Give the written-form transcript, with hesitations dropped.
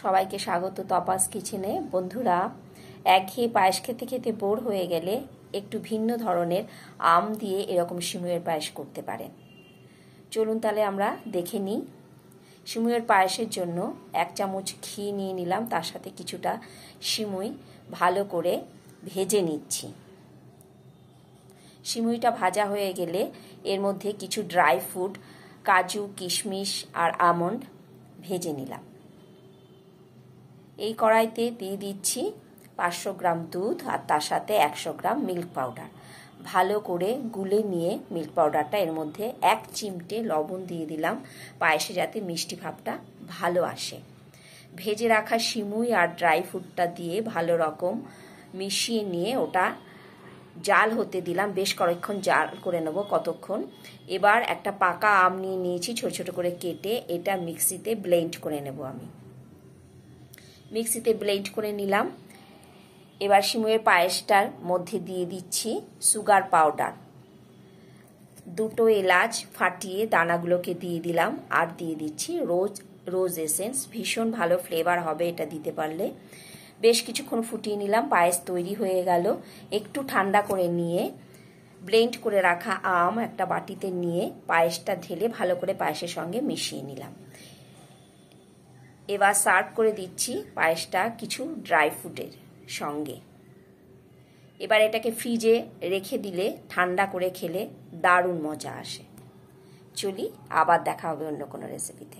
সবাইকে স্বাগত তপাস কিচেনে। বন্ধুরা, একঘেয়ে পায়েস খেতে খেতে বোর হয়ে গেলে একটু ভিন্ন ধরনের আম দিয়ে এরকম সিমুইয়ের পায়েস করতে পারেন। চলুন তাহলে আমরা দেখে নিই। সিমুইয়ের পায়েসের জন্য 1 চামচ ঘি নিয়ে নিলাম, তার সাথে কিছুটা সিমুই ভালো করে ভেজে নিচ্ছি। সিমুইটা ভাজা হয়ে গেলে এর মধ্যে কিছু ড্রাই ফ্রুট, কাজু, কিশমিশ আর আমন্ড ভেজে নিলাম। এই কড়াইতে দিয়ে দিচ্ছি 500 গ্রাম দুধ আর তার সাথে 100 গ্রাম মিল্ক পাউডার। ভালো করে গুলে নিয়ে মিল্ক পাউডারটা এর মধ্যে 1 চিমটে লবণ দিয়ে দিলাম, পায়েসে যাতে মিষ্টি ভাবটা ভালো আসে। ভেজে রাখা সিমুই আর ড্রাই ফ্রুটটা দিয়ে ভালো রকম মিশিয়ে নিয়ে ওটা জাল হতে দিলাম। বেশ কয়েকক্ষণ জাল করে নেব, কতক্ষণ। এবার একটা পাকা আম নিয়ে নিয়েছি ছোট ছোট করে কেটে, এটা মিক্সিতে ব্লেন্ড করে নেব। আমি মিক্সিতে ব্লেন্ড করে নিলাম। এবার সিমুইয়ের পায়েসটার মধ্যে দিয়ে দিচ্ছি সুগার পাউডার, 2টো এলাচ ফাটিয়ে দানাগুলোকে দিয়ে দিলাম, আর দিয়ে দিচ্ছি রোজ এসেন্স। ভীষণ ভালো ফ্লেভার হবে এটা দিতে পারলে। বেশ কিছুক্ষণ ফুটিয়ে নিলাম, পায়েস তৈরি হয়ে গেল। একটু ঠান্ডা করে নিয়ে ব্লেন্ড করে রাখা আম একটা বাটিতে নিয়ে পায়েসটা ঢেলে ভালো করে পায়েসের সঙ্গে মিশিয়ে নিলাম। এবার সার্ভ করে দিচ্ছি পায়েসটা কিছু ড্রাই ফ্রুটের সঙ্গে। এবার এটাকে ফ্রিজে রেখে দিলে ঠান্ডা করে খেলে দারুণ মজা আসে। চলি, আবার দেখা হবে অন্য কোনো রেসিপিতে।